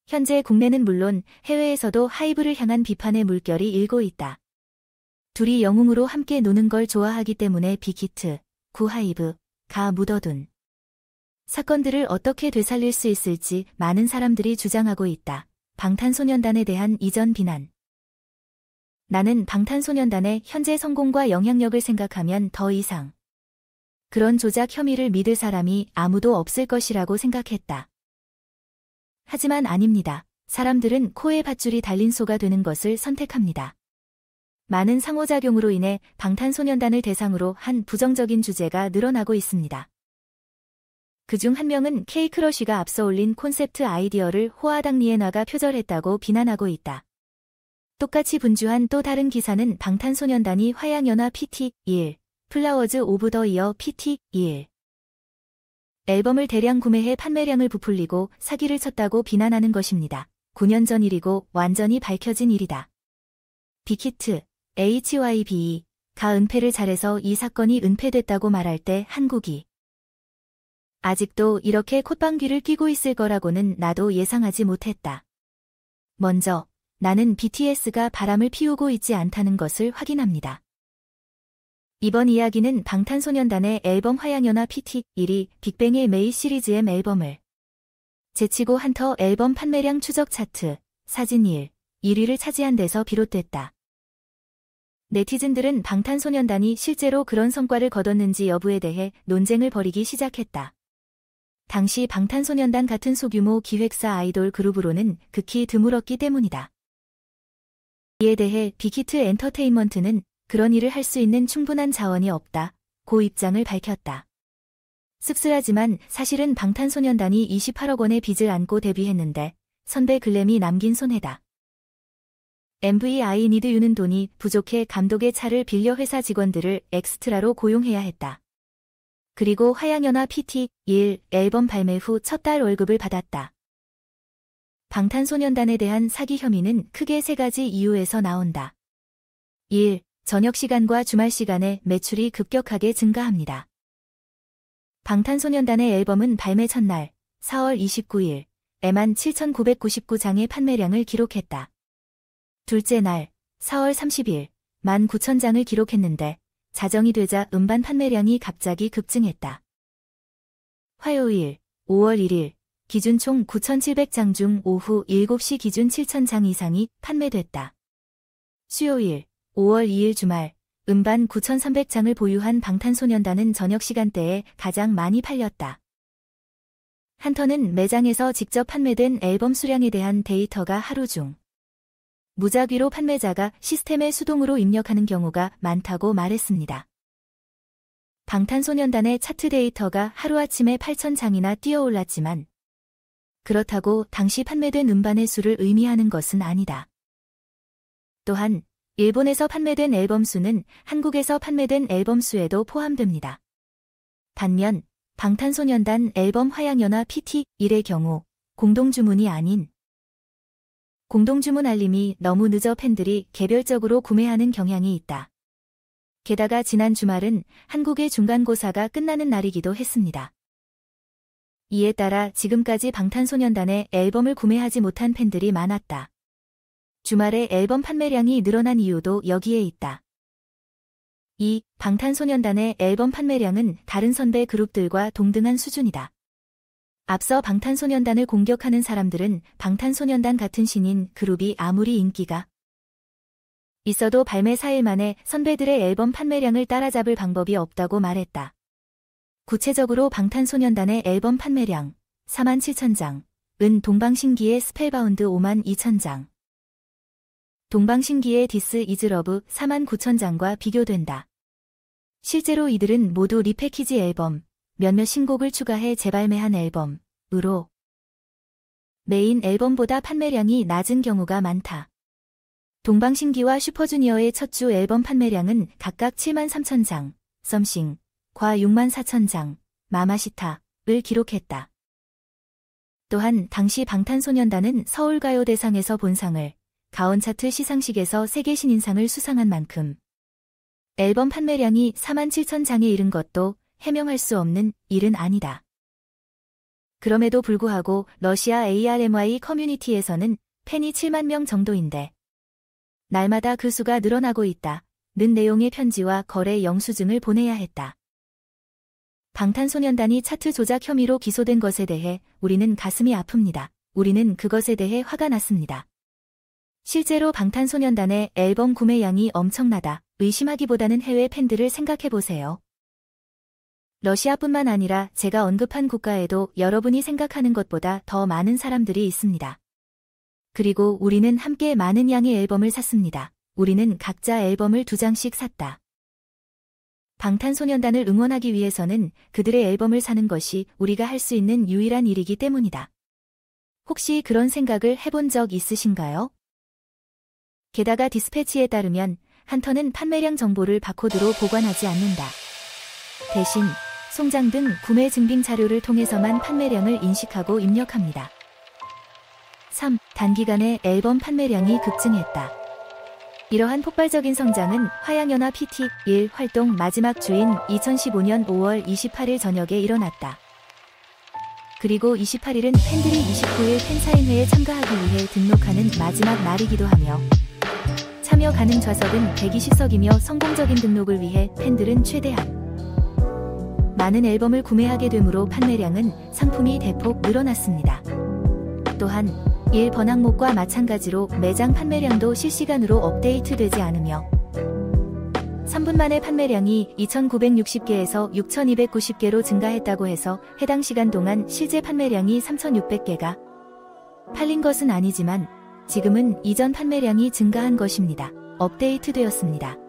현재 국내는 물론 해외에서도 하이브를 향한 비판의 물결이 일고 있다. 둘이 영웅으로 함께 노는 걸 좋아하기 때문에 빅히트, 구하이브가 묻어둔 사건들을 어떻게 되살릴 수 있을지 많은 사람들이 주장하고 있다. 방탄소년단에 대한 이전 비난. 나는 방탄소년단의 현재 성공과 영향력을 생각하면 더 이상 그런 조작 혐의를 믿을 사람이 아무도 없을 것이라고 생각했다. 하지만 아닙니다. 사람들은 코에 밧줄이 달린 소가 되는 것을 선택합니다. 많은 상호작용으로 인해 방탄소년단을 대상으로 한 부정적인 주제가 늘어나고 있습니다. 그중 한 명은 K-크러쉬가 앞서 올린 콘셉트 아이디어를 호아당 리에나가 표절했다고 비난하고 있다. 똑같이 분주한 또 다른 기사는 방탄소년단이 화양연화 PT21, 플라워즈 오브 더 이어 PT21 앨범을 대량 구매해 판매량을 부풀리고 사기를 쳤다고 비난하는 것입니다. 9년 전 일이고 완전히 밝혀진 일이다. 빅히트, HYBE가 은폐를 잘해서 이 사건이 은폐됐다고 말할 때 한국이 아직도 이렇게 콧방귀를 뀌고 있을 거라고는 나도 예상하지 못했다. 먼저 나는 BTS가 바람을 피우고 있지 않다는 것을 확인합니다. 이번 이야기는 방탄소년단의 앨범 화양연화 PT1이 빅뱅의 메이 시리즈 M 앨범을 제치고 한터 앨범 판매량 추적 차트, 사진 1위를 차지한 데서 비롯됐다. 네티즌들은 방탄소년단이 실제로 그런 성과를 거뒀는지 여부에 대해 논쟁을 벌이기 시작했다. 당시 방탄소년단 같은 소규모 기획사 아이돌 그룹으로는 극히 드물었기 때문이다. 이에 대해 빅히트 엔터테인먼트는 그런 일을 할 수 있는 충분한 자원이 없다고 입장을 밝혔다. 씁쓸하지만 사실은 방탄소년단이 28억 원의 빚을 안고 데뷔했는데 선배 글램이 남긴 손해다. MV I Need You는 돈이 부족해 감독의 차를 빌려 회사 직원들을 엑스트라로 고용해야 했다. 그리고 화양연화 PT1 앨범 발매 후 첫 달 월급을 받았다. 방탄소년단에 대한 사기 혐의는 크게 세 가지 이유에서 나온다. 1. 저녁 시간과 주말 시간에 매출이 급격하게 증가합니다. 방탄소년단의 앨범은 발매 첫날 4월 29일에만 7,999장의 판매량을 기록했다. 둘째 날 4월 30일 19,000장을 기록했는데 자정이 되자 음반 판매량이 갑자기 급증했다. 화요일 5월 1일 기준 총 9,700장 중 오후 7시 기준 7,000장 이상이 판매됐다. 수요일 5월 2일 주말 음반 9,300장을 보유한 방탄소년단은 저녁 시간대에 가장 많이 팔렸다. 한터는 매장에서 직접 판매된 앨범 수량에 대한 데이터가 하루 중 무작위로 판매자가 시스템에 수동으로 입력하는 경우가 많다고 말했습니다. 방탄소년단의 차트 데이터가 하루아침에 8,000장이나 뛰어올랐지만 그렇다고 당시 판매된 음반의 수를 의미하는 것은 아니다. 또한 일본에서 판매된 앨범 수는 한국에서 판매된 앨범 수에도 포함됩니다. 반면 방탄소년단 앨범 화양연화 PT1의 경우 공동주문이 아닌 공동주문 알림이 너무 늦어 팬들이 개별적으로 구매하는 경향이 있다. 게다가 지난 주말은 한국의 중간고사가 끝나는 날이기도 했습니다. 이에 따라 지금까지 방탄소년단의 앨범을 구매하지 못한 팬들이 많았다. 주말에 앨범 판매량이 늘어난 이유도 여기에 있다. 2. 방탄소년단의 앨범 판매량은 다른 선배 그룹들과 동등한 수준이다. 앞서 방탄소년단을 공격하는 사람들은 방탄소년단 같은 신인 그룹이 아무리 인기가 있어도 발매 4일 만에 선배들의 앨범 판매량을 따라잡을 방법이 없다고 말했다. 구체적으로 방탄소년단의 앨범 판매량 47,000장,은 동방신기의 스펠바운드 52,000장, 동방신기의 디스 이즈 러브 49,000장과 비교된다. 실제로 이들은 모두 리패키지 앨범, 몇몇 신곡을 추가해 재발매한 앨범으로 메인 앨범보다 판매량이 낮은 경우가 많다. 동방신기와 슈퍼주니어의 첫 주 앨범 판매량은 각각 73,000장, 썸씽과 64,000장, 마마시타를 기록했다. 또한 당시 방탄소년단은 서울가요대상에서 본상을, 가온차트 시상식에서 세계 신인상을 수상한 만큼 앨범 판매량이 47,000장에 이른 것도 해명할 수 없는 일은 아니다. 그럼에도 불구하고 러시아 ARMY 커뮤니티에서는 팬이 7만 명 정도인데 날마다 그 수가 늘어나고 있다. 는 내용의 편지와 거래 영수증을 보내야 했다. 방탄소년단이 차트 조작 혐의로 기소된 것에 대해 우리는 가슴이 아픕니다. 우리는 그것에 대해 화가 났습니다. 실제로 방탄소년단의 앨범 구매량이 엄청나다. 의심하기보다는 해외 팬들을 생각해보세요. 러시아뿐만 아니라 제가 언급한 국가에도 여러분이 생각하는 것보다 더 많은 사람들이 있습니다. 그리고 우리는 함께 많은 양의 앨범을 샀습니다. 우리는 각자 앨범을 2장씩 샀다. 방탄소년단을 응원하기 위해서는 그들의 앨범을 사는 것이 우리가 할 수 있는 유일한 일이기 때문이다. 혹시 그런 생각을 해본 적 있으신가요? 게다가 디스패치에 따르면 한터는 판매량 정보를 바코드로 보관하지 않는다. 대신 송장 등 구매 증빙 자료를 통해서만 판매량을 인식하고 입력합니다. 3. 단기간에 앨범 판매량이 급증했다. 이러한 폭발적인 성장은 화양연화 PT1 활동 마지막 주인 2015년 5월 28일 저녁에 일어났다. 그리고 28일은 팬들이 29일 팬사인회에 참가하기 위해 등록하는 마지막 날이기도 하며 참여 가능 좌석은 120석이며 성공적인 등록을 위해 팬들은 최대한 많은 앨범을 구매하게 되므로 판매량은 상품이 대폭 늘어났습니다. 또한 일 번항목과 마찬가지로 매장 판매량도 실시간으로 업데이트되지 않으며 3분 만에 판매량이 2,960개에서 6,290개로 증가했다고 해서 해당 시간 동안 실제 판매량이 3,600개가 팔린 것은 아니지만 지금은 이전 판매량이 증가한 것입니다. 업데이트되었습니다.